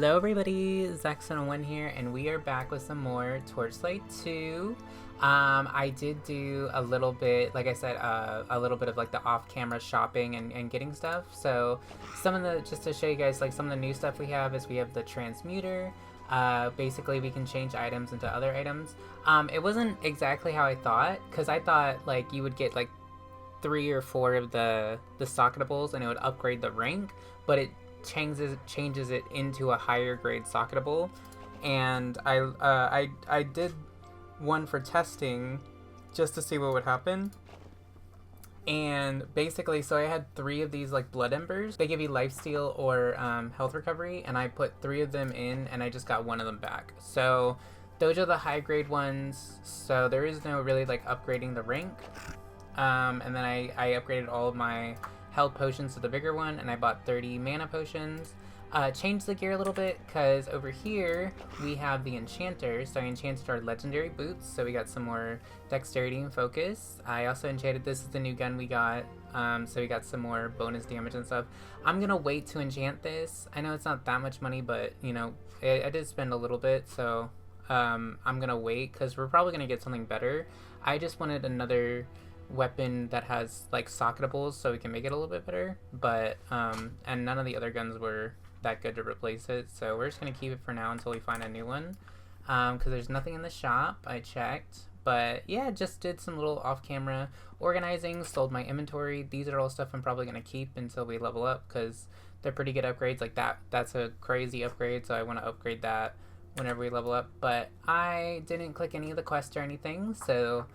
Hello everybody, Zax101 here, and we are back with some more Torchlight 2. I did do a little bit, like I said, a little bit of like the off-camera shopping and getting stuff. So some of the, just to show you guys like some of the new stuff we have is we have the transmuter. Basically we can change items into other items. It wasn't exactly how I thought, because I thought like you would get like 3 or 4 of the socketables and it would upgrade the rank, but it changes it into a higher grade socketable. And I did one for testing just to see what would happen. And basically, so I had 3 of these like blood embers. They give you lifesteal or health recovery, and I put 3 of them in and I just got 1 of them back. So those are the high grade ones, so there is no really like upgrading the rank. And then I upgraded all of my health potions to the bigger one, and I bought 30 mana potions. Changed the gear a little bit, because over here we have the enchanter, so I enchanted our legendary boots, so we got some more dexterity and focus. I also enchanted, this is the new gun we got, so we got some more bonus damage and stuff. I'm gonna wait to enchant this. I know it's not that much money, but you know, I did spend a little bit, so I'm gonna wait, because we're probably gonna get something better. I just wanted another weapon that has like socketables so we can make it a little bit better, but and none of the other guns were that good to replace it, so we're just gonna keep it for now until we find a new one, because there's nothing in the shop. I checked, but yeah, just did some little off-camera organizing, sold my inventory. These are all stuff I'm probably gonna keep until we level up, because they're pretty good upgrades. Like that's a crazy upgrade, so I want to upgrade that whenever we level up. But I didn't click any of the quests or anything, so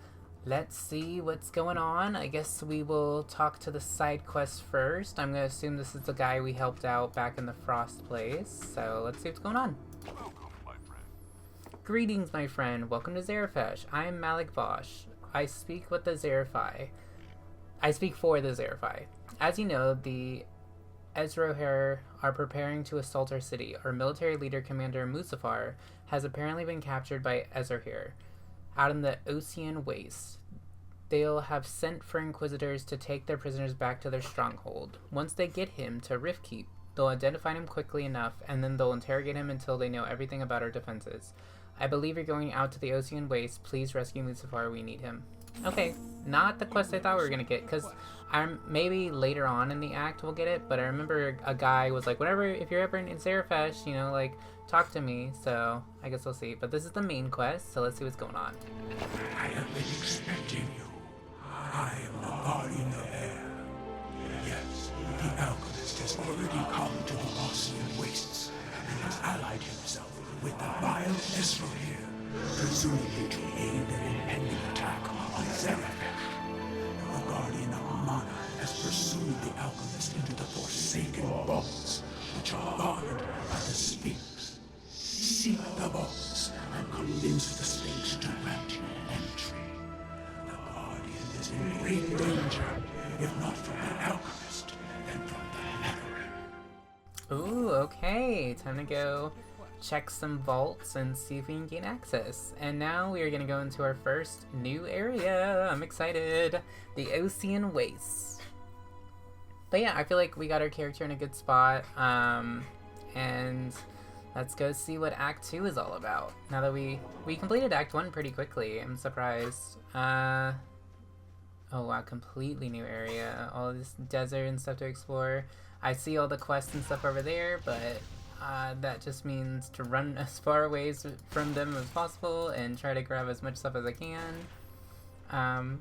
let's see what's going on. I guess we will talk to the side quest first. I'm going to assume this is the guy we helped out back in the Frost place. So let's see what's going on. Welcome, my friend. Greetings, my friend. Welcome to Zarefesh. I am Malik Vosh. I speak with the Zarefai. I speak for the Zarefai. As you know, the Ezroher are preparing to assault our city. Our military leader, Commander Musafar, has apparently been captured by Ezroher out in the Ocean Waste. They'll have sent for inquisitors to take their prisoners back to their stronghold. Once they get him to Riftkeep, they'll identify him quickly enough, and then they'll interrogate him until they know everything about our defenses. I believe you're going out to the Ocean Waste. Please rescue Musafar. We need him. Okay, not the quest I thought we were gonna get, because maybe later on in the act we'll get it, but I remember a guy was like, whatever, if you're ever in Zarefesh, you know, like, talk to me, so I guess we'll see. But this is the main quest, so let's see what's going on. I have been expecting you. I am the guardian of air. Yes, the alchemist has already come to the Ocean Wastes and has allied himself with the vile Ezroher, presumably to aid an impending attack on Zarefesh. The guardian of mana has pursued the alchemist into the forsaken vaults, which are guarded by the Sphinx. Seek the vaults and convince the Sphinx to grant you entry. The guardian is in great danger, if not from the alchemist, then from the Netherrealm. Ooh, okay, time to go check some vaults and see if we can gain access. And now we are going to go into our first new area. I'm excited. The Ocean Wastes. But yeah, I feel like we got our character in a good spot. And let's go see what Act 2 is all about. Now that we completed Act 1 pretty quickly. I'm surprised. Oh wow, completely new area. All this desert and stuff to explore. I see all the quests and stuff over there, but that just means to run as far away from them as possible and try to grab as much stuff as I can.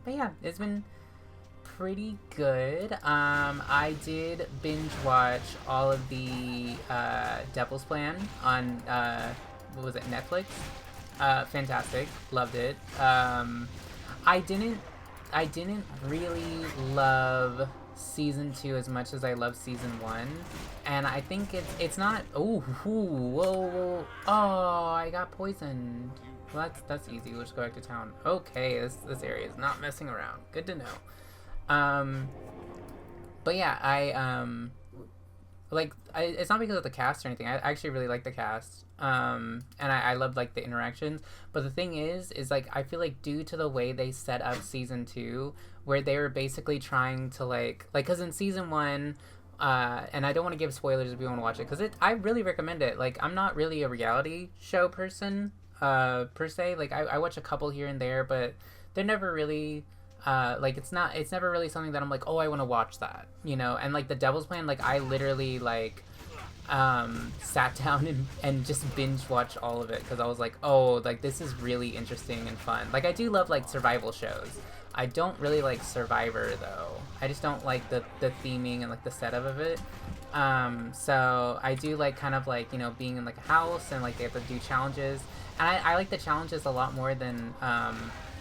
But yeah, it's been pretty good. I did binge watch all of the Devil's Plan on what was it, Netflix? Fantastic, loved it. I didn't really love Season 2 as much as I love Season 1, and I think it's not. Oh, whoa! Oh, I got poisoned. Well, that's easy. We'll just go back to town. Okay, this area is not messing around. Good to know. But yeah, it's not because of the cast or anything. I actually really like the cast. And I loved like the interactions. But the thing is like I feel like due to the way they set up Season 2, where they were basically trying to like because in Season 1 and I don't want to give spoilers if you want to watch it, because I really recommend it. Like, I'm not really a reality show person, per se. Like, I watch a couple here and there, but they're never really, like, it's never really something that I'm like, oh, I want to watch that, you know? And, like, The Devil's Plan, like, I literally, like, sat down and just binge watched all of it, because I was like, oh, like, this is really interesting and fun. Like, I do love, like, survival shows. I don't really like Survivor, though. I just don't like the theming and, like, the setup of it. So I do like kind of like, you know, being in like a house and like they have to do challenges. And I like the challenges a lot more than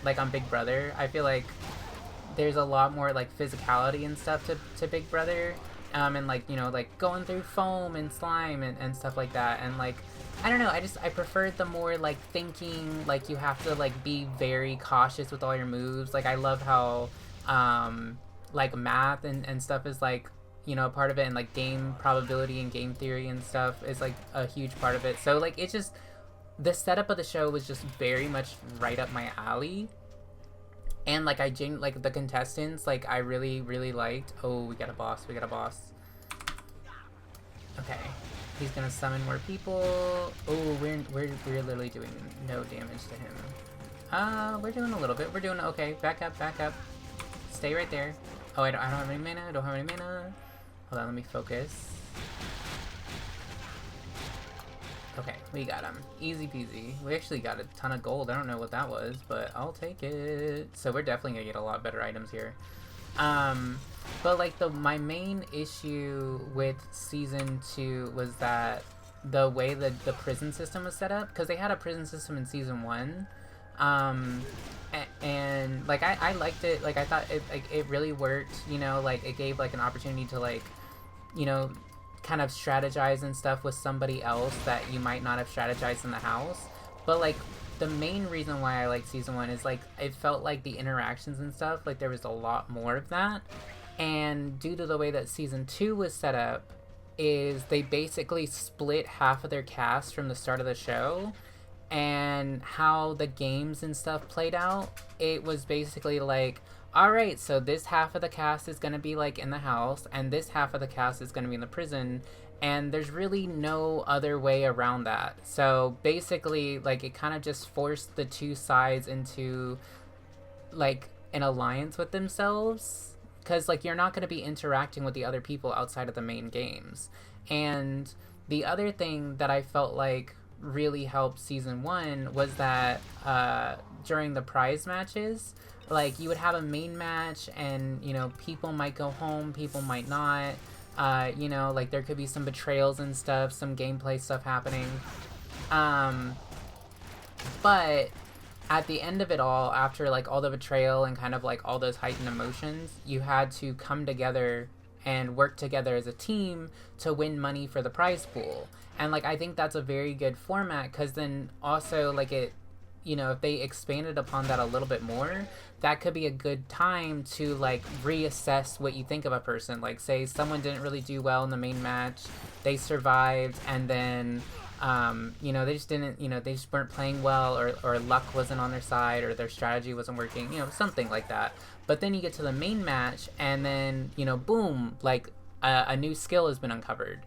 like on Big Brother. I feel like there's a lot more like physicality and stuff to Big Brother. And like, you know, like going through foam and slime and stuff like that. And like, I don't know, I prefer the more like thinking, like you have to like be very cautious with all your moves. Like I love how like math and stuff is like, you know, part of it, and like game probability and game theory and stuff is like a huge part of it. So like it's just, the setup of the show was just very much right up my alley. And like like the contestants, like I really liked. Oh, we got a boss. Okay, he's gonna summon more people. Oh, we're literally doing no damage to him. We're doing a little bit. We're doing okay. Back up. Stay right there. Oh, I don't have any mana. Hold on, let me focus. Okay, we got him. Easy peasy. We actually got a ton of gold. I don't know what that was, but I'll take it. So we're definitely gonna get a lot better items here. But like my main issue with season 2 was that the way that the prison system was set up, because they had a prison system in season 1. And like I liked it. Like I thought it really worked, you know, like it gave like an opportunity to like, you know, kind of strategize and stuff with somebody else that you might not have strategized in the house. But like the main reason why I liked season 1 is like it felt like the interactions and stuff, like there was a lot more of that. And due to the way that season 2 was set up, is they basically split half of their cast from the start of the show. And how the games and stuff played out, it was basically like, alright, so this half of the cast is going to be like in the house, and this half of the cast is going to be in the prison, and there's really no other way around that. So basically, like, it kind of just forced the two sides into like an alliance with themselves, because like you're not going to be interacting with the other people outside of the main games. And the other thing that I felt like really helped season 1 was that during the prize matches, like you would have a main match, and you know, people might go home, people might not, you know, like there could be some betrayals and stuff, some gameplay stuff happening, but at the end of it all, after like all the betrayal and kind of like all those heightened emotions, you had to come together and work together as a team to win money for the prize pool. And like I think that's a very good format, because then also like it, you know, if they expanded upon that a little bit more, that could be a good time to like reassess what you think of a person. Like say someone didn't really do well in the main match, they survived, and then you know, they just didn't, you know, they just weren't playing well, or luck wasn't on their side, or their strategy wasn't working, you know, something like that. But then you get to the main match, and then, you know, boom, like a new skill has been uncovered.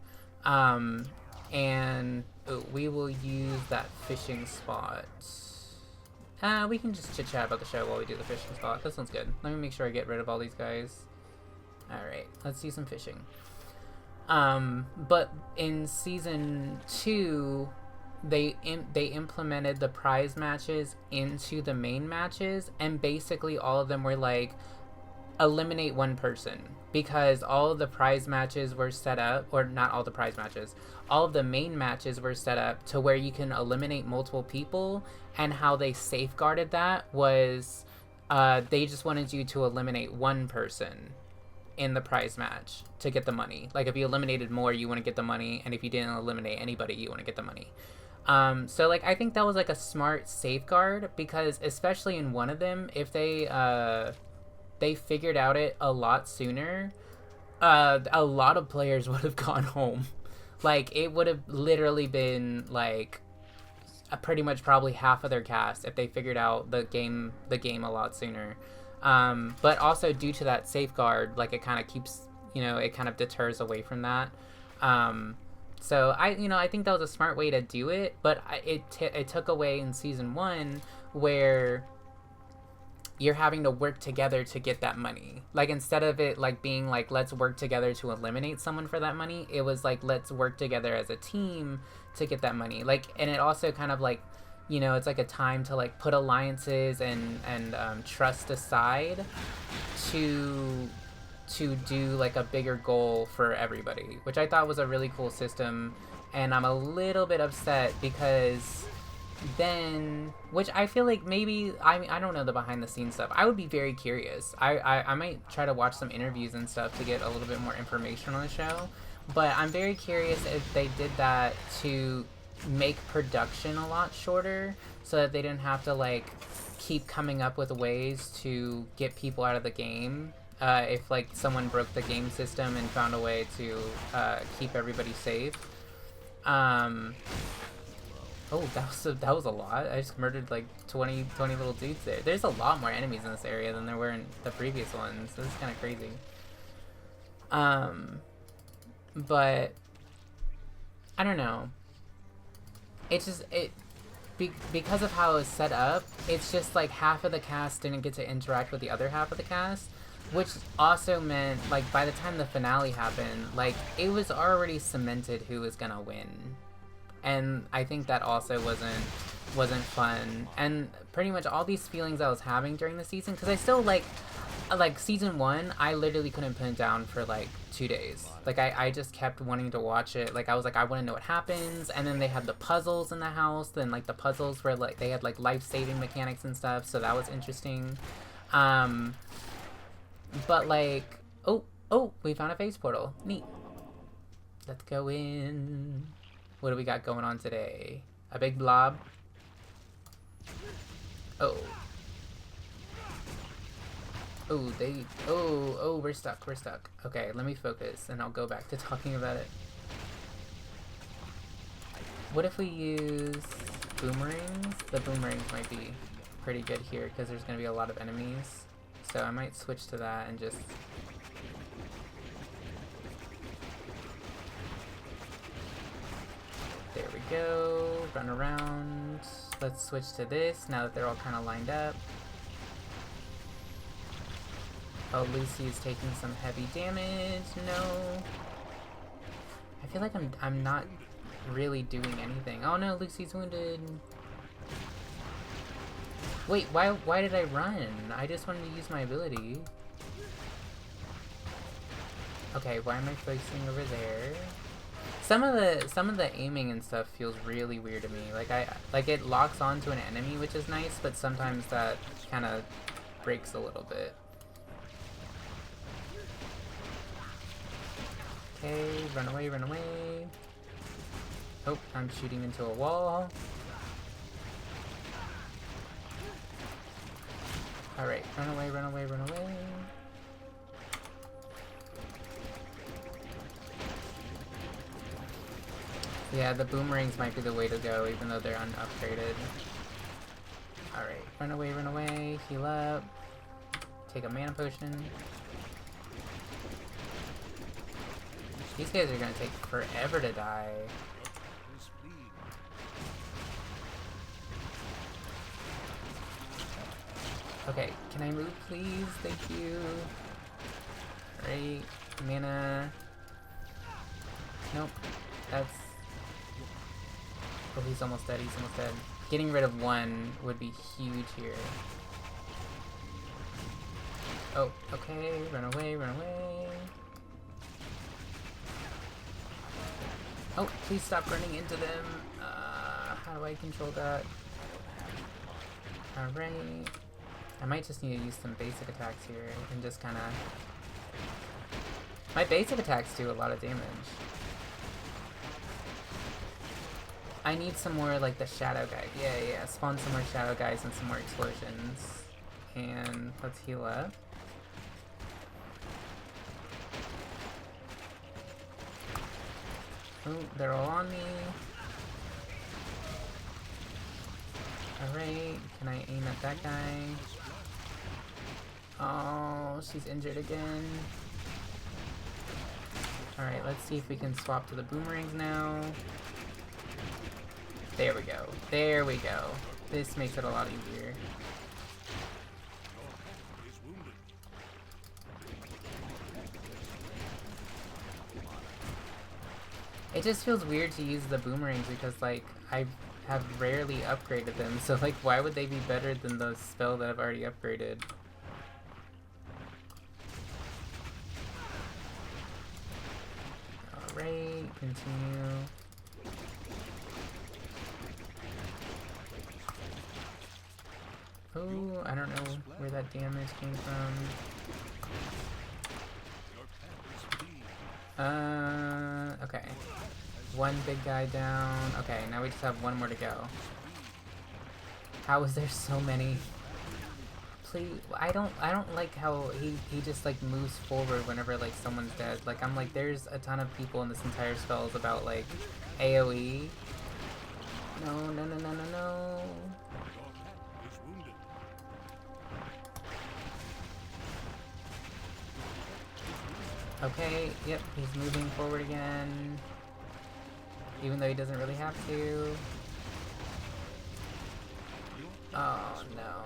And we will use that fishing spot. We can just chit-chat about the show while we do the fishing spot. That sounds good. Let me make sure I get rid of all these guys. Alright, let's do some fishing. But in season 2, they implemented the prize matches into the main matches, and basically all of them were like, eliminate one person, because all of the prize matches were set up, or not all the prize matches, all of the main matches were set up to where you can eliminate multiple people. And how they safeguarded that was they just wanted you to eliminate one person in the prize match to get the money. Like if you eliminated more, you want to get the money, and if you didn't eliminate anybody, you want to get the money. So like I think that was like a smart safeguard, because especially in one of them, if they figured out it a lot sooner, a lot of players would have gone home. Like it would have literally been like pretty much probably half of their cast if they figured out the game a lot sooner. But also due to that safeguard, like it kind of keeps, you know, it kind of deters away from that. So I think that was a smart way to do it, but it took away in season 1 where you're having to work together to get that money. Like, instead of it like being like, let's work together to eliminate someone for that money, it was like, let's work together as a team to get that money. Like, and it also kind of like, you know, it's like a time to like put alliances and trust aside to do like a bigger goal for everybody, which I thought was a really cool system. And I'm a little bit upset because then, which I feel like maybe, I don't know the behind the scenes stuff. I would be very curious. I might try to watch some interviews and stuff to get a little bit more information on the show, but I'm very curious if they did that to make production a lot shorter so that they didn't have to like keep coming up with ways to get people out of the game. If like someone broke the game system and found a way to keep everybody safe. Oh, that was a lot. I just murdered like 20 little dudes there. There's a lot more enemies in this area than there were in the previous ones. This is kind of crazy. But I don't know. It's just because of how it's set up. It's just like half of the cast didn't get to interact with the other half of the cast, which also meant like by the time the finale happened, like it was already cemented who was gonna win. And I think that also wasn't fun. And pretty much all these feelings I was having during the season, because I still like season 1, I literally couldn't put it down for like 2 days. Like I just kept wanting to watch it. Like I was like, I want to know what happens. And then they had the puzzles in the house. Then like the puzzles were like, they had like life-saving mechanics and stuff. So that was interesting. But like, oh, we found a phase portal. Neat. Let's go in. What do we got going on today? A big blob. Oh. Oh, we're stuck. Okay, let me focus and I'll go back to talking about it. What if we use boomerangs? The boomerangs might be pretty good here because there's going to be a lot of enemies. So I might switch to that and just... There we go. Run around. Let's switch to this now that they're all kind of lined up. Oh, Lucy's taking some heavy damage. No. I feel like I'm not really doing anything. Oh no, Lucy's wounded. Wait, why did I run? I just wanted to use my ability. Okay, why am I focusing over there? Some of the aiming and stuff feels really weird to me. Like it locks onto an enemy, which is nice, but sometimes that kind of breaks a little bit. Okay, run away, run away. Oh, I'm shooting into a wall. Alright, run away, run away, run away. Yeah, the boomerangs might be the way to go, even though they're unupgraded. Alright, run away, heal up. Take a mana potion. These guys are gonna take forever to die. Okay, can I move please? Thank you. Alright, mana. Nope, that's... Oh, he's almost dead, Getting rid of one would be huge here. Oh, okay, run away, run away. Oh, please stop running into them. How do I control that? Alright. I might just need to use some basic attacks here and just kind of... My basic attacks do a lot of damage. I need some more like the shadow guy. Yeah, spawn some more shadow guys and some more explosions. And let's heal up. Oh, they're all on me. Alright, can I aim at that guy? Oh, she's injured again. Alright, let's see if we can swap to the boomerangs now. There we go. There we go. This makes it a lot easier. It just feels weird to use the boomerangs because, like, I have rarely upgraded them, so, like, why would they be better than the spell that I've already upgraded? Alright, continue. Oh, I don't know where that damage came from. Okay. One big guy down. Okay, now we just have one more to go. How is there so many? Please, I don't like how he just like moves forward whenever like someone's dead. Like I'm like, there's a ton of people in this entire spell is about like AoE. No, no, no, no, no, no. Okay, yep, he's moving forward again. Even though he doesn't really have to. Oh no.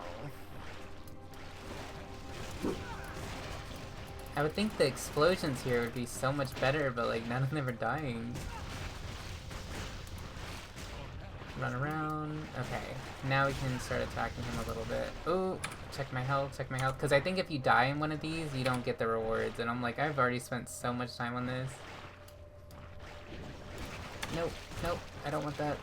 I would think the explosions here would be so much better, but like none of them are dying. Run around. Okay, now we can start attacking him a little bit. Oh, check my health, check my health. Because I think if you die in one of these, you don't get the rewards. And I'm like, I've already spent so much time on this. Nope, nope, I don't want that.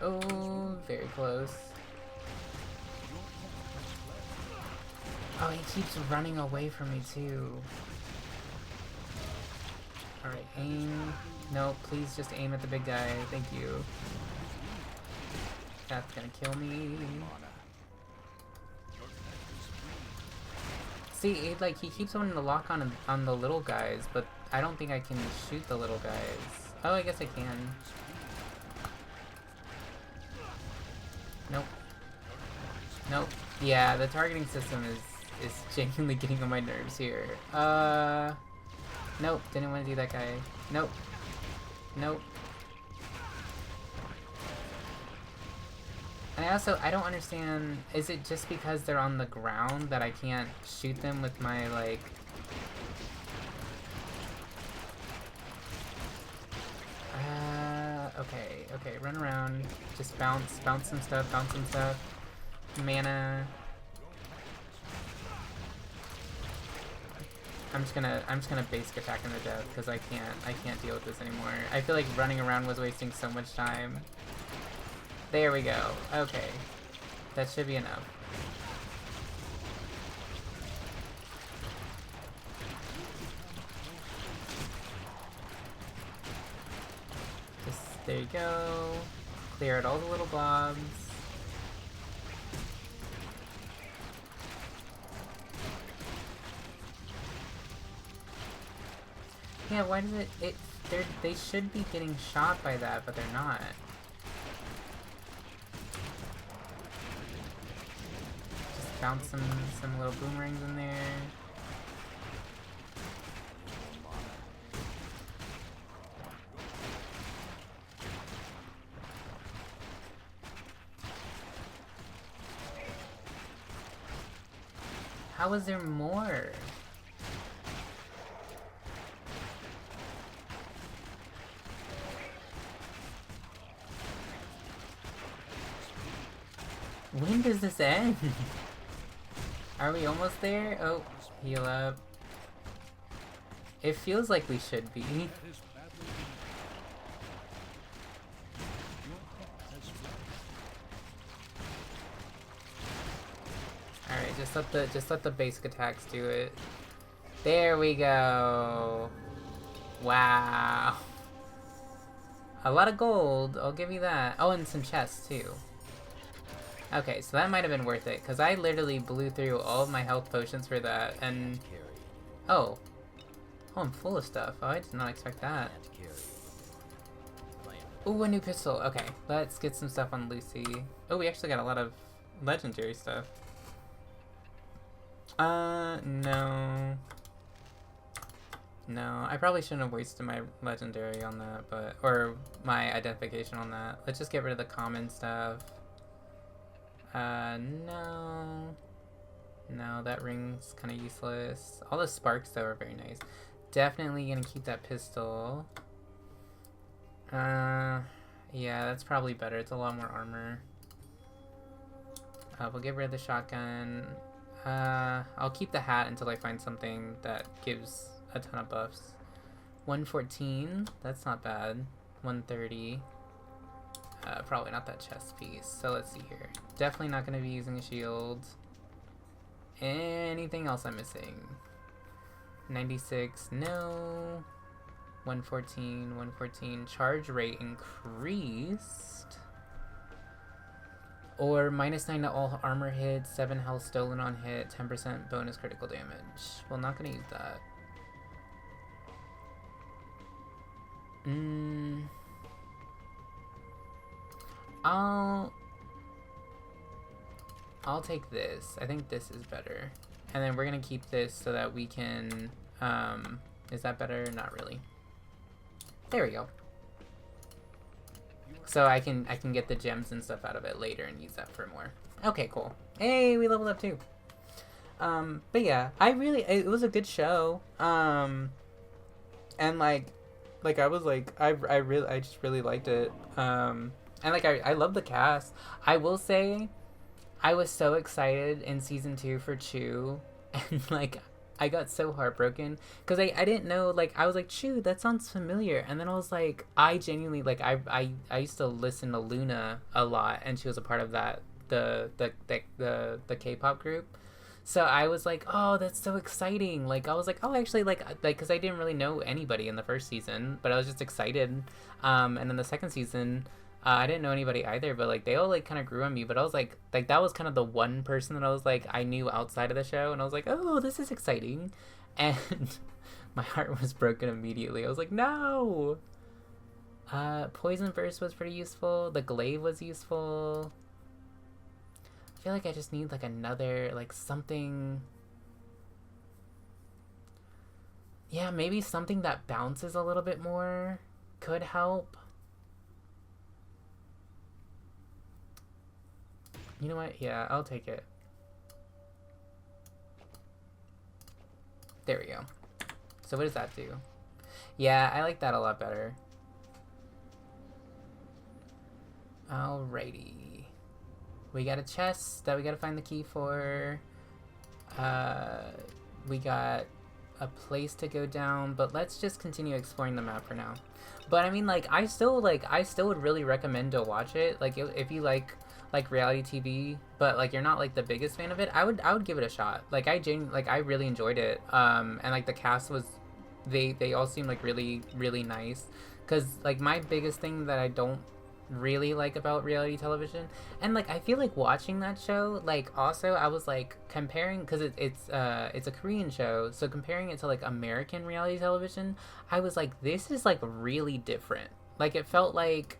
Oh, very close. Oh, he keeps running away from me too. Alright, aim. No, please just aim at the big guy. Thank you. That's gonna kill me. See, he keeps wanting to lock on the little guys, but I don't think I can shoot the little guys. Oh, I guess I can. Nope. Nope. Yeah, the targeting system is genuinely getting on my nerves here. Nope, didn't want to do that guy. Nope. Nope. And I don't understand, is it just because they're on the ground that I can't shoot them with my, like... Okay, run around, just bounce some stuff, mana. I'm just gonna basic attack him to death, because I can't deal with this anymore. I feel like running around was wasting so much time. There we go. Okay. That should be enough. Just, there you go. Clear out all the little blobs. Yeah, why does they should be getting shot by that, but they're not. Bounce some little boomerangs in there. How is there more? When does this end? Are we almost there? Oh, heal up. It feels like we should be. Alright, just let the basic attacks do it. There we go. Wow. A lot of gold, I'll give you that. Oh, and some chests too. Okay, so that might have been worth it, because I literally blew through all of my health potions for that, and... Oh. Oh, I'm full of stuff. Oh, I did not expect that. Ooh, a new pistol. Okay, let's get some stuff on Lucy. Oh, we actually got a lot of legendary stuff. No. No, I probably shouldn't have wasted my legendary on that, but... Or my identification on that. Let's just get rid of the common stuff. No. No, that ring's kind of useless. All the sparks, though, are very nice. Definitely gonna keep that pistol. Yeah, that's probably better. It's a lot more armor. We'll get rid of the shotgun. I'll keep the hat until I find something that gives a ton of buffs. 114, that's not bad. 130. Probably not that chest piece. So let's see here. Definitely not going to be using a shield. Anything else I'm missing? 96, no. 114, 114. Charge rate increased. Or -9 to all armor hits, 7 health stolen on hit, 10% bonus critical damage. Well, not gonna use that. I'll take this. I think this is better. And then we're gonna keep this so that we can, is that better? Not really. There we go. So I can get the gems and stuff out of it later and use that for more. Okay, cool. Hey, we leveled up too. But yeah, it was a good show. And like I was like, I just really liked it. And like, I love the cast. I will say, I was so excited in season 2 for Chu, and like, I got so heartbroken because I didn't know, like, I was like, Chu, that sounds familiar, and then I was like, I genuinely, like, I used to listen to Luna a lot, and she was a part of that the K-pop group. So I was like, oh, that's so exciting. Like, I was like, oh, actually, like, because I didn't really know anybody in the first season, but I was just excited. And then the second season, I didn't know anybody either, but, like, they all, like, kind of grew on me. But I was like, that was kind of the one person that I was like, I knew outside of the show. And I was like, oh, this is exciting. And my heart was broken immediately. I was like, no. Poison Burst was pretty useful. The Glaive was useful. I feel like I just need like another, like, something. Yeah, maybe something that bounces a little bit more could help. You know what? Yeah, I'll take it. There we go. So what does that do? Yeah, I like that a lot better. Alrighty. We got a chest that we gotta find the key for. We got a place to go down, but let's just continue exploring the map for now. But I mean, like, I still would really recommend to watch it. Like, if you like reality TV, but like you're not like the biggest fan of it, I would give it a shot. Like, I really enjoyed it. And like the cast was, they all seemed like really, really nice. Cause like my biggest thing that I don't really like about reality television, and like I feel like watching that show, like, also I was like comparing, because it's a Korean show, so comparing it to like American reality television, I was like, this is like really different. Like, it felt like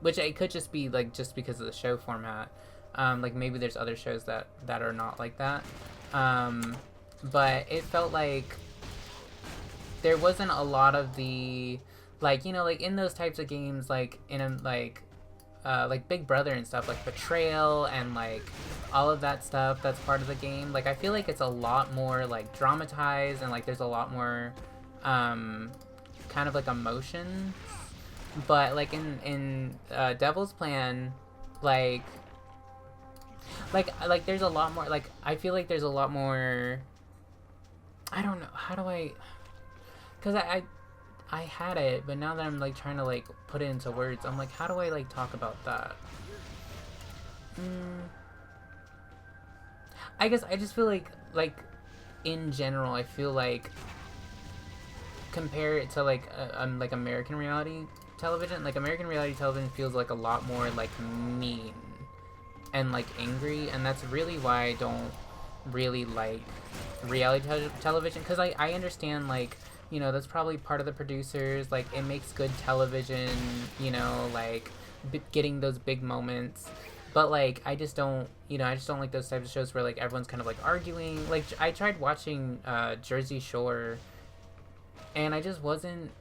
which it could just be like just because of the show format, like maybe there's other shows that are not like that, but it felt like there wasn't a lot of the, like, you know, like in those types of games, like in a, like Big Brother and stuff, like betrayal and like all of that stuff that's part of the game. Like, I feel like it's a lot more like dramatized, and like there's a lot more kind of like emotion. But like in Devil's Plan, like there's a lot more, like, I feel like there's a lot more, I don't know, how do I, because I had it, but now that I'm like trying to like put it into words, I'm like, how do I like talk about that? I guess I just feel like in general, I feel like, compare it to like American reality television, like American reality television feels like a lot more like mean and like angry, and that's really why I don't really like reality television, because I understand like you know, that's probably part of the producers. Like, it makes good television, you know, like getting those big moments. But like, I just don't, you know, I just don't like those types of shows where like everyone's kind of like arguing. Like, I tried watching Jersey Shore, and I just wasn't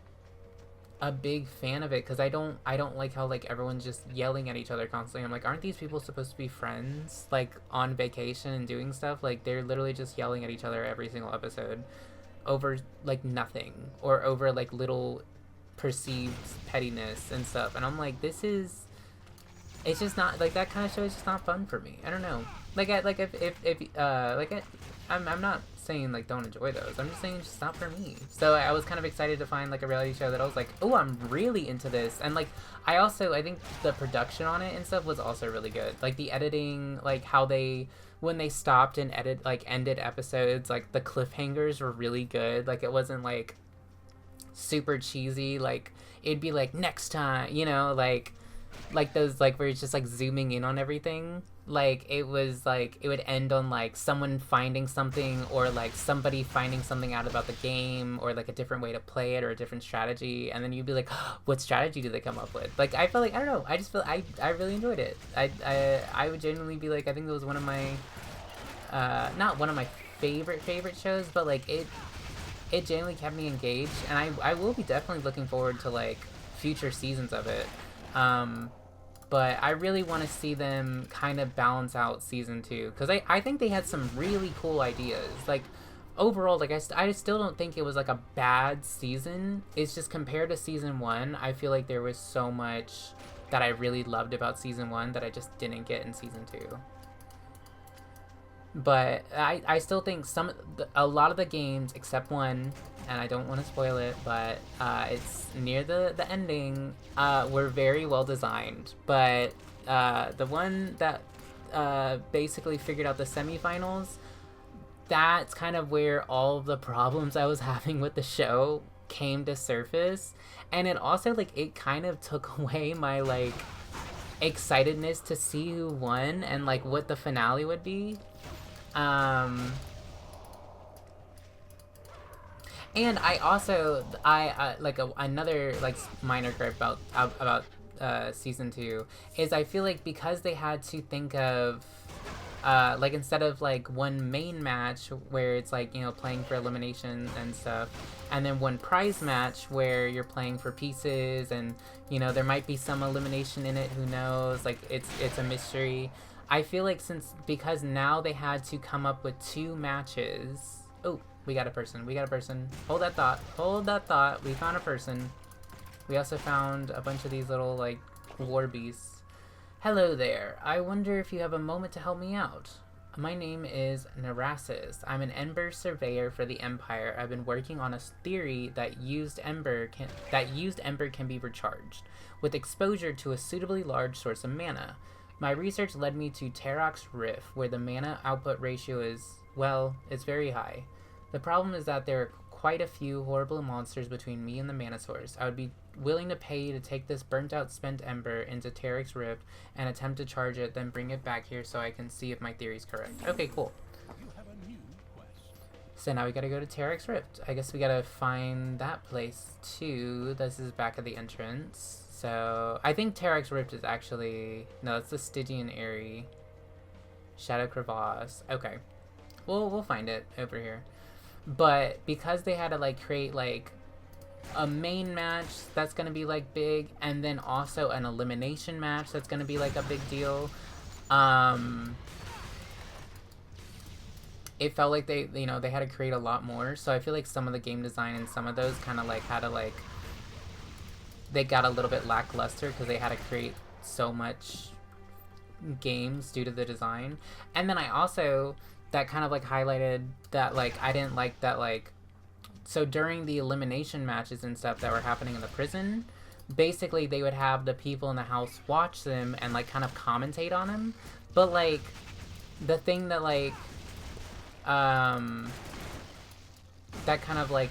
a big fan of it because I don't like how like everyone's just yelling at each other constantly. I'm like, aren't these people supposed to be friends, like on vacation and doing stuff? Like, they're literally just yelling at each other every single episode over like nothing, or over like little perceived pettiness and stuff. And I'm like, it's just not like that kind of show is just not fun for me. I don't know. Like, I'm not saying like don't enjoy those. I'm just saying it's just not for me. So I was kind of excited to find like a reality show that I was like, oh, I'm really into this. And like, I think the production on it and stuff was also really good. Like the editing, like how when they stopped and ended episodes, like the cliffhangers were really good. Like, it wasn't like super cheesy. Like, it'd be like next time, you know, like those like where it's just like zooming in on everything. Like, it was like it would end on like someone finding something, or like somebody finding something out about the game, or like a different way to play it, or a different strategy, and then you'd be like, oh, what strategy did they come up with? Like, I felt like, I don't know, I just feel I really enjoyed it. I would genuinely be like, I think it was one of my not one of my favorite shows, but like it genuinely kept me engaged, and I will be definitely looking forward to like future seasons of it. But I really want to see them kind of balance out season 2, because I think they had some really cool ideas. Like, overall, like I still don't think it was like a bad season. It's just compared to season 1, I feel like there was so much that I really loved about season 1 that I just didn't get in season 2. But I still think a lot of the games, except one, and I don't want to spoil it, but it's near the ending, were very well designed. But the one that basically figured out the semifinals, that's kind of where all of the problems I was having with the show came to surface. And it also, like, it kind of took away my, like, excitedness to see who won and, like, what the finale would be. And I also, another like minor gripe about season 2 is I feel like because they had to think of like, instead of like one main match where it's like, you know, playing for elimination and stuff, and then one prize match where you're playing for pieces, and you know, there might be some elimination in it, who knows, like it's a mystery. I feel like because now they had to come up with 2 matches. Oh, we got a person. Hold that thought. We found a person. We also found a bunch of these little, like, war beasts. Hello there. I wonder if you have a moment to help me out. My name is Narasis. I'm an Ember surveyor for the Empire. I've been working on a theory that used Ember can be recharged with exposure to a suitably large source of mana. My research led me to Terok's Rift, where the mana output ratio is, well, it's very high. The problem is that there are quite a few horrible monsters between me and the mana source. I would be willing to pay to take this burnt-out spent Ember into Terok's Rift and attempt to charge it, then bring it back here so I can see if my theory's correct. Okay, cool. So now we gotta go to Terok's Rift. I guess we gotta find that place too. This is back of the entrance. So I think Terok's Rift is actually, no, it's the Stygian Eyrie. Shadow Crevasse. Okay. We'll find it over here. But because they had to like create like a main match that's gonna be like big, and then also an elimination match that's gonna be like a big deal, it felt like they had to create a lot more. So I feel like some of the game design and some of those kind of like had to like, they got a little bit lackluster because they had to create so much games due to the design. And then I also, that kind of like highlighted that like I didn't like that, like, so during the elimination matches and stuff that were happening in the prison, basically they would have the people in the house watch them and like kind of commentate on them. But like the thing that like that kind of like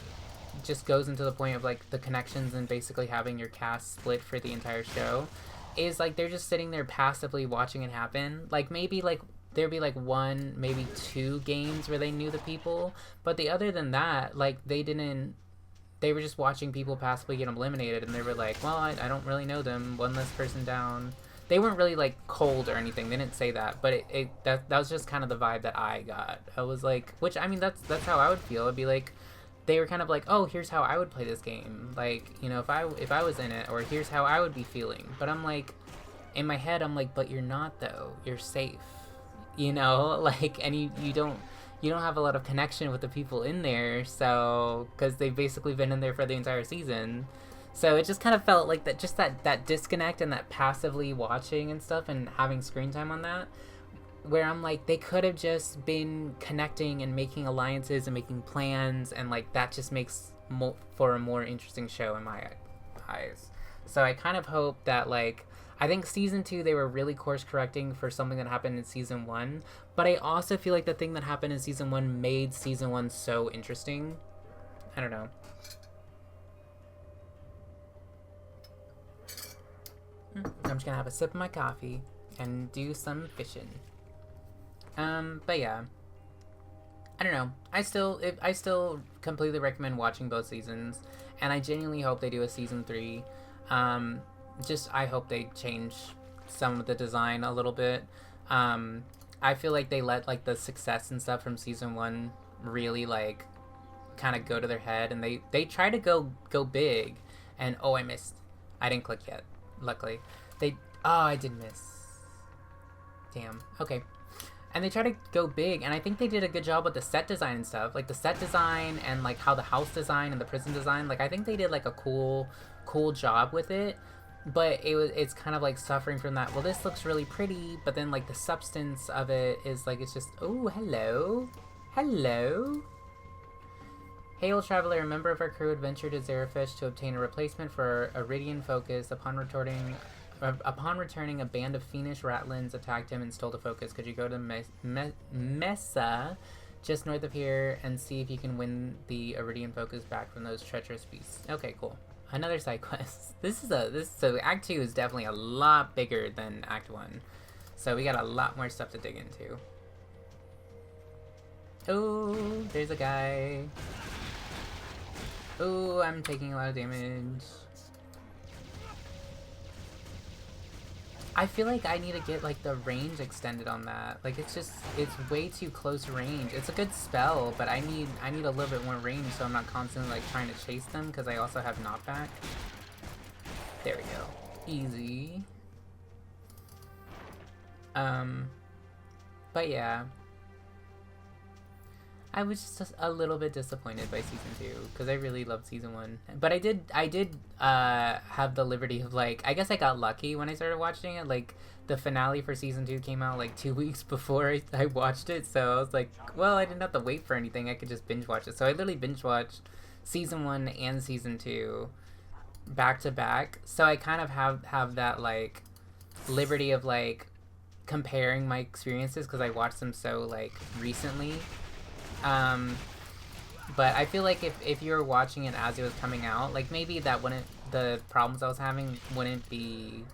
just goes into the point of like the connections and basically having your cast split for the entire show is like they're just sitting there passively watching it happen. Like maybe like there'd be like 1, maybe 2 games where they knew the people, but other than that, like they didn't they were just watching people passively get eliminated, and they were like, well, I don't really know them, one less person down. They weren't really like cold or anything, they didn't say that, but that was just kind of the vibe that I got. I was like, which, I mean, that's how I would feel. It'd be like, they were kind of like, oh, here's how I would play this game, like, you know, if I was in it, or here's how I would be feeling. But I'm like, in my head, I'm like, but you're not, though. You're safe, you know, like, and you don't have a lot of connection with the people in there, so, because they've basically been in there for the entire season. So it just kind of felt like that, just that disconnect and that passively watching and stuff and having screen time on that, where I'm like, they could have just been connecting and making alliances and making plans, and like that just makes for a more interesting show in my eyes. So I kind of hope that, like, I think season 2 they were really course correcting for something that happened in season 1, but I also feel like the thing that happened in season 1 made season 1 so interesting. I don't know. I'm just gonna have a sip of my coffee and do some fishing. But yeah, I don't know. I still completely recommend watching both seasons, and I genuinely hope they do a season 3. I hope they change some of the design a little bit. I feel like they let like the success and stuff from season 1 really like kind of go to their head, and they try to go big, and oh, I missed. I didn't click yet. Luckily, I did miss. Damn. Okay. And they try to go big, and I think they did a good job with the set design and stuff. Like the set design and like how the house design and the prison design. Like I think they did like a cool job with it. But it's kind of like suffering from that. Well, this looks really pretty, but then like the substance of it is like, it's just, oh, hello. Hello. Hail, traveler, a member of our crew adventured to Zerafish to obtain a replacement for Iridian focus. Upon returning, a band of fiendish ratlins attacked him and stole the focus. Could you go to Mesa, just north of here, and see if you can win the Iridian focus back from those treacherous beasts? Okay, cool. Another side quest. So Act 2 is definitely a lot bigger than Act 1. So we got a lot more stuff to dig into. Oh, there's a guy. Oh, I'm taking a lot of damage. I feel like I need to get like the range extended on that. Like it's way too close range. It's a good spell, but I need a little bit more range so I'm not constantly like trying to chase them, because I also have knockback. There we go. Easy. But yeah. I was just a little bit disappointed by season 2, because I really loved season 1. But I did have the liberty of, like, I guess I got lucky when I started watching it. Like, the finale for season 2 came out like 2 weeks before I watched it, so I was like, well, I didn't have to wait for anything. I could just binge watch it. So I literally binge watched season 1 and season 2 back to back. So I kind of have that, like, liberty of, like, comparing my experiences, because I watched them so, like, recently. But I feel like if you were watching it as it was coming out, like, maybe the problems I was having wouldn't be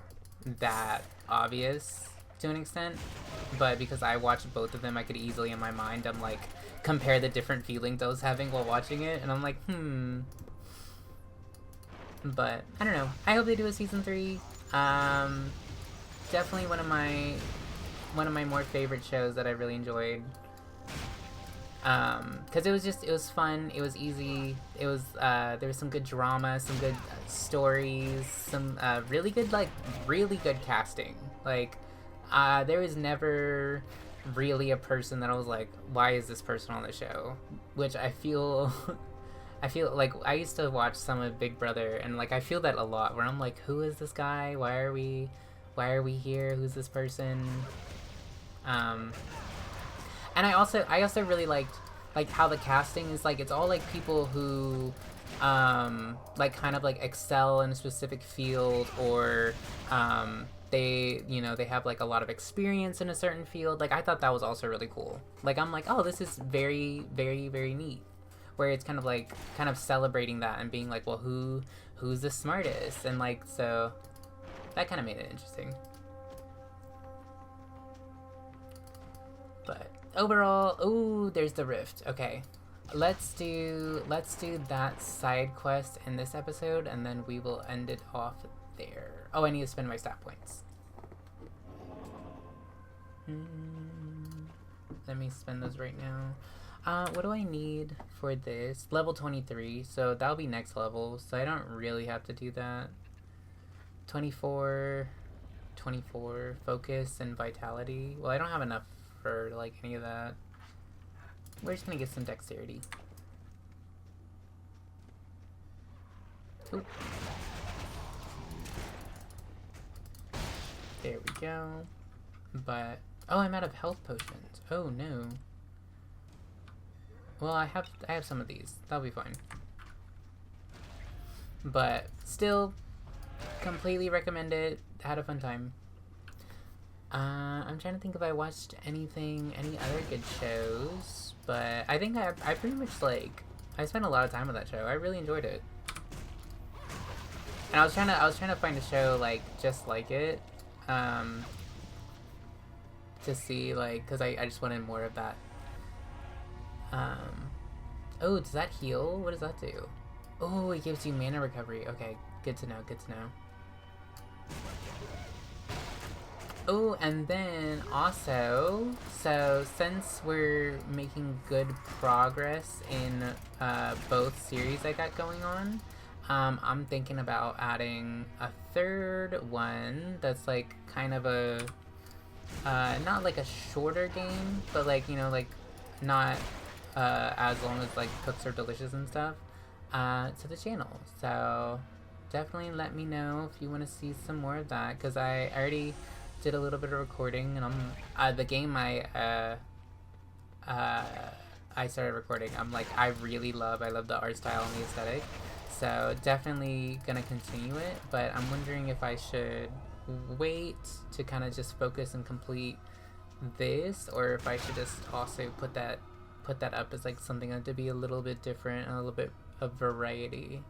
that obvious to an extent. But because I watched both of them, I could easily in my mind, I'm like, compare the different feelings I was having while watching it, and I'm like, But, I don't know. I hope they do a season 3. Definitely one of my more favorite shows that I really enjoyed. Because it was fun, it was easy, it was, there was some good drama, some good stories, some, really good casting. Like, there was never really a person that I was like, why is this person on the show? Which I feel, like, I used to watch some of Big Brother, and, like, I feel that a lot, where I'm like, who is this guy? Why are we here? Who's this person? And I also really liked, like, how the casting is, like, it's all, like, people who, like, kind of, like, excel in a specific field, or, they, you know, they have, like, a lot of experience in a certain field. Like, I thought that was also really cool. Like, I'm like, oh, this is very, very, very neat. Where it's kind of celebrating that and being like, well, who's the smartest? And, like, so that kind of made it interesting. But overall, ooh, there's the rift. Okay. let's do that side quest in this episode, and then we will end it off there. Oh, I need to spend my stat points. Let me spend those right now. What do I need for this? Level 23, so that'll be next level, so I don't really have to do that. 24, focus and vitality. Well, I don't have enough for like any of that. We're just gonna get some dexterity. Ooh. There we go. But oh, I'm out of health potions. Oh no. Well, I have some of these. That'll be fine. But still, completely recommend it. Had a fun time. I'm trying to think if I watched any other good shows, but I think I pretty much like I spent a lot of time with that show. I really enjoyed it, and I was trying to find a show like just like it, to see like because I just wanted more of that. Oh, does that heal? What does that do? Oh, it gives you mana recovery. Okay, good to know. Good to know. Oh, and then also, so since we're making good progress in both series I got going on, I'm thinking about adding a third one that's like kind of a, not like a shorter game, but like, you know, like not as long as like cooks are delicious and stuff, to the channel. So definitely let me know if you want to see some more of that, because I already did a little bit of recording, and I'm the game I started recording. I'm like I love the art style and the aesthetic, so definitely gonna continue it. But I'm wondering if I should wait to kind of just focus and complete this, or if I should just also put that up as like something to be a little bit different and a little bit of variety.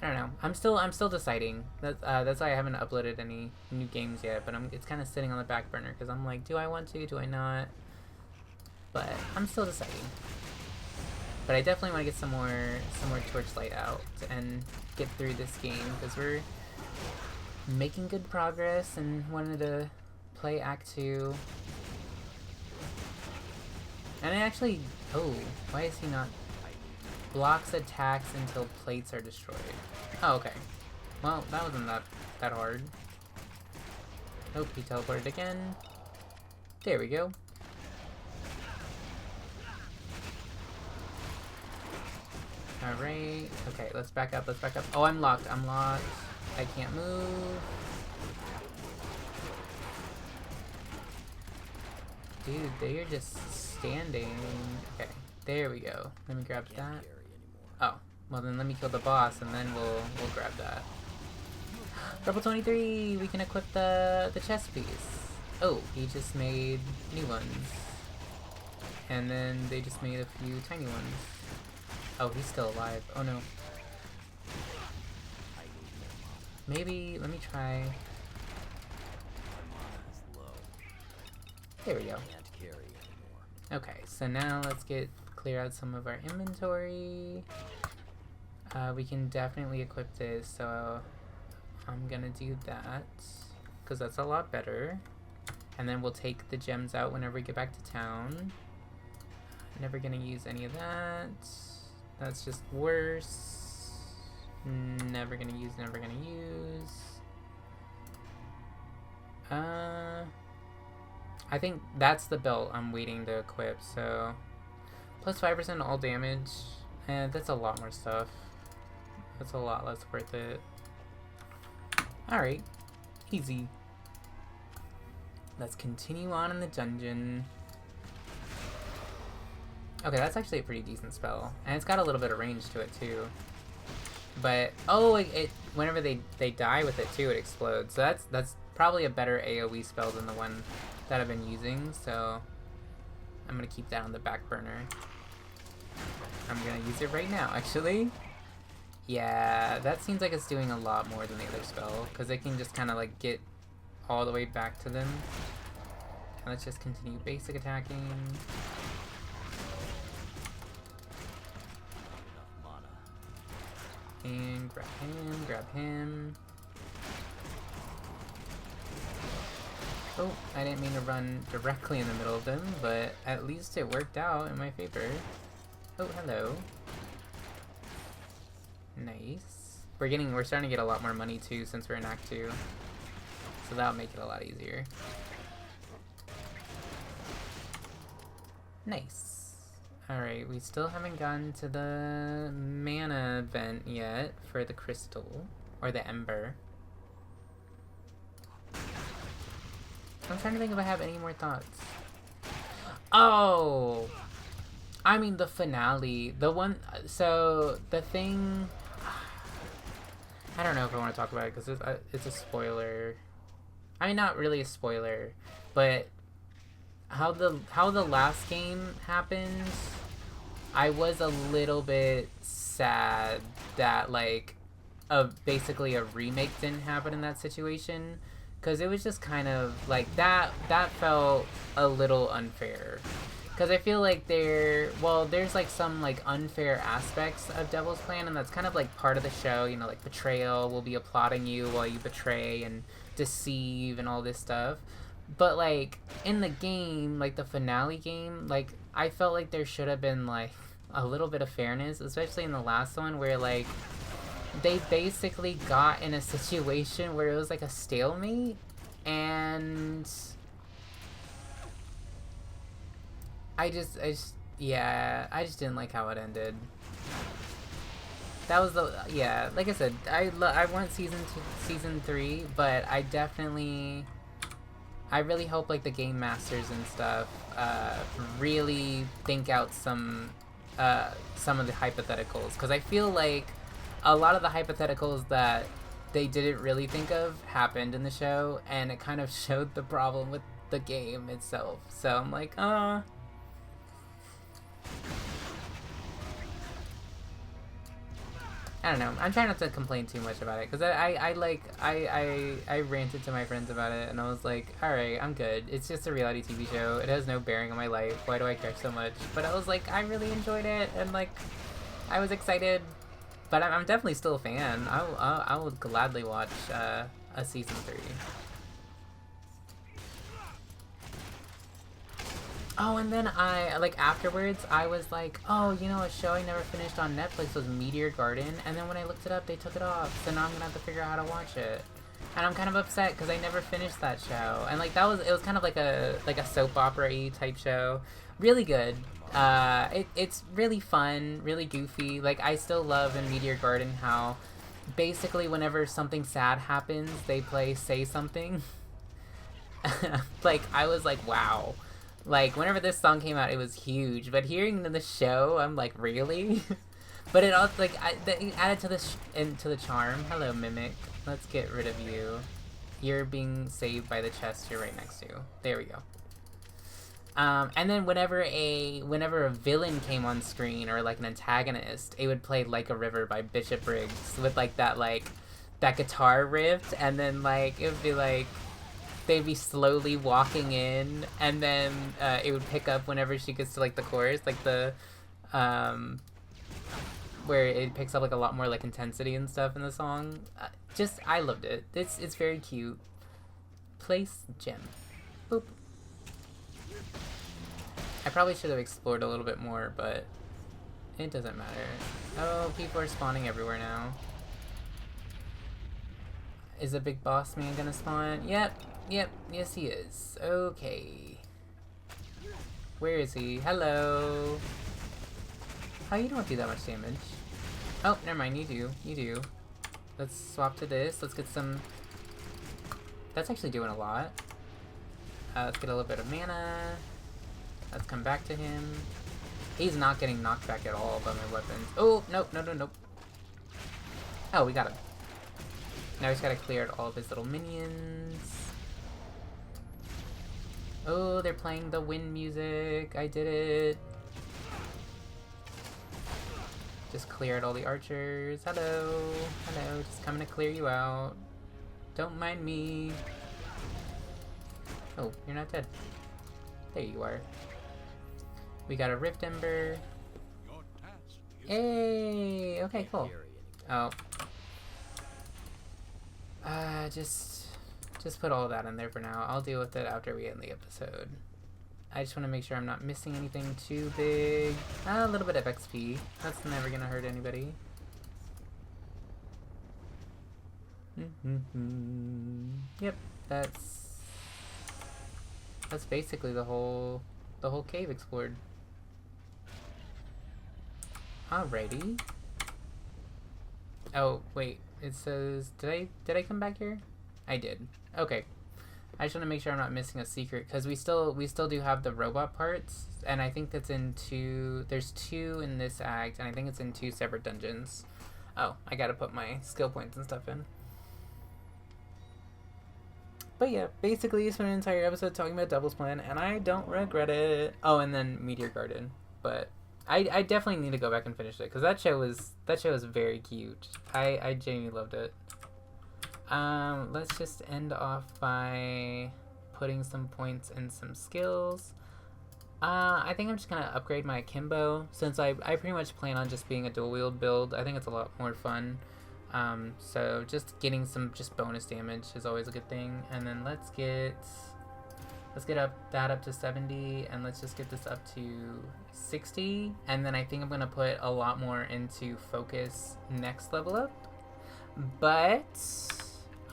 I don't know. I'm still deciding. That's why I haven't uploaded any new games yet. But it's kind of sitting on the back burner because I'm like, do I want to? Do I not? But I'm still deciding. But I definitely want to get some more Torchlight out and get through this game because we're making good progress and wanted to play Act 2. And I actually, oh, why is he not? Blocks attacks until plates are destroyed. Oh, okay. Well, that wasn't that hard. Oh, he teleported again. There we go. Alright. Okay, let's back up. Oh, I'm locked. I can't move. Dude, they're just standing. Okay, there we go. Let me grab that. Oh, well then let me kill the boss and then we'll grab that. Level 23, we can equip the chest piece. Oh, he just made new ones. And then they just made a few tiny ones. Oh, he's still alive. Oh no. Maybe, let me try. There we go. Okay, so now let's clear out some of our inventory. We can definitely equip this, so I'm gonna do that because that's a lot better. And then we'll take the gems out whenever we get back to town. Never gonna use any of that. That's just worse. Never gonna use. I think that's the belt I'm waiting to equip, so plus 5% all damage, and that's a lot more stuff. That's a lot less worth it. Alright, easy. Let's continue on in the dungeon. Okay, that's actually a pretty decent spell, and it's got a little bit of range to it too. But oh, it whenever they die with it too, it explodes. So that's probably a better AoE spell than the one that I've been using, so I'm gonna keep that on the back burner. I'm gonna use it right now, actually. Yeah, that seems like it's doing a lot more than the other spell, because it can just kind of like get all the way back to them. And let's just continue basic attacking. And grab him, grab him. Oh, I didn't mean to run directly in the middle of them, but at least it worked out in my favor. Oh, hello. Nice. We're starting to get a lot more money too since we're in Act 2. So that'll make it a lot easier. Nice. Alright, we still haven't gotten to the mana event yet for the crystal. Or the ember. I'm trying to think if I have any more thoughts. Oh! I mean the finale. The one... So, the thing... I don't know if I want to talk about it because it's a spoiler. I mean, not really a spoiler. But how the last game happens, I was a little bit sad that, like, basically a remake didn't happen in that situation. Because it was just kind of, like, that felt a little unfair. Because I feel like there's, like, some, like, unfair aspects of Devil's Plan, and that's kind of, like, part of the show, you know, like, betrayal will be applauding you while you betray and deceive and all this stuff. But, like, in the game, like, the finale game, like, I felt like there should have been, like, a little bit of fairness, especially in the last one where, like, they basically got in a situation where it was like a stalemate, and I just didn't like how it ended. That was like I said, I want season 3, but I really hope, like, the game masters and stuff really think out some of the hypotheticals, because I feel like a lot of the hypotheticals that they didn't really think of happened in the show, and it kind of showed the problem with the game itself. So I'm like, I don't know. I'm trying not to complain too much about it, because I ranted to my friends about it, and I was like, alright, I'm good. It's just a reality TV show. It has no bearing on my life. Why do I care so much? But I was like, I really enjoyed it, and, like, I was excited. But I'm definitely still a fan. I would gladly watch a season 3. Oh, and then afterwards, I was like, oh, you know, a show I never finished on Netflix was Meteor Garden, and then when I looked it up, they took it off, so now I'm gonna have to figure out how to watch it. And I'm kind of upset, because I never finished that show. And, like, it was kind of like a soap opera-y type show. Really good. It's really fun, really goofy. Like, I still love in Meteor Garden how basically whenever something sad happens, they play Say Something. Like, I was like, wow. Like, whenever this song came out, it was huge. But hearing the show, I'm like, really? But it also, like, it added to the charm. Hello, Mimic. Let's get rid of you. You're being saved by the chest you're right next to. There we go. And then whenever a villain came on screen, or, like, an antagonist, it would play Like a River by Bishop Briggs with, like, that guitar riff, and then, like, it would be like they'd be slowly walking in, and then it would pick up whenever she gets to, like, the chorus, like the where it picks up, like, a lot more, like, intensity and stuff in the song. I loved it. It's very cute. Place gem. Boop. I probably should have explored a little bit more, but it doesn't matter. Oh, people are spawning everywhere now. Is a big boss man gonna spawn? Yep, yes he is. Okay. Where is he? Hello. How you don't do that much damage? Oh, never mind, you do. Let's swap to this. Let's get some... That's actually doing a lot. Let's get a little bit of mana. Let's come back to him. He's not getting knocked back at all by my weapons. Oh, nope. Oh, we got him. Now he's gotta clear all of his little minions. Oh, they're playing the wind music. I did it. Just cleared all the archers. Hello. Just coming to clear you out. Don't mind me. Oh, you're not dead. There you are. We got a Rift Ember. Hey! Okay, cool. Oh. Just put all that in there for now. I'll deal with it after we end the episode. I just want to make sure I'm not missing anything too big. A little bit of XP. That's never gonna hurt anybody. Yep, that's basically the whole cave explored. Alrighty. Oh wait, it says did I come back here? I did. Okay. I just want to make sure I'm not missing a secret because we still do have the robot parts, and I think that's in there's 2 in this act, and I think it's in 2 separate dungeons. Oh, I gotta put my skill points and stuff in. But yeah, basically spent an entire episode talking about Devil's Plan, and I don't regret it. Oh, and then Meteor Garden. But I definitely need to go back and finish it, because that show was very cute. I genuinely loved it. Let's just end off by putting some points in some skills. I think I'm just gonna upgrade my Akimbo, since I pretty much plan on just being a dual wield build. I think it's a lot more fun. So just getting some bonus damage is always a good thing. And then let's get that up to 70, and let's just get this up to 60. And then I think I'm gonna put a lot more into focus next level up. But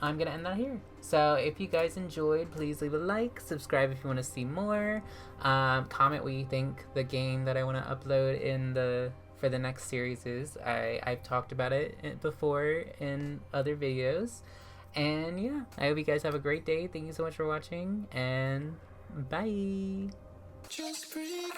I'm gonna end that here. So if you guys enjoyed, please leave a like, subscribe if you want to see more, comment what you think the game that I want to upload for the next series is. I've talked about it before in other videos, and yeah, I hope you guys have a great day. Thank you so much for watching, and bye. Just breathe.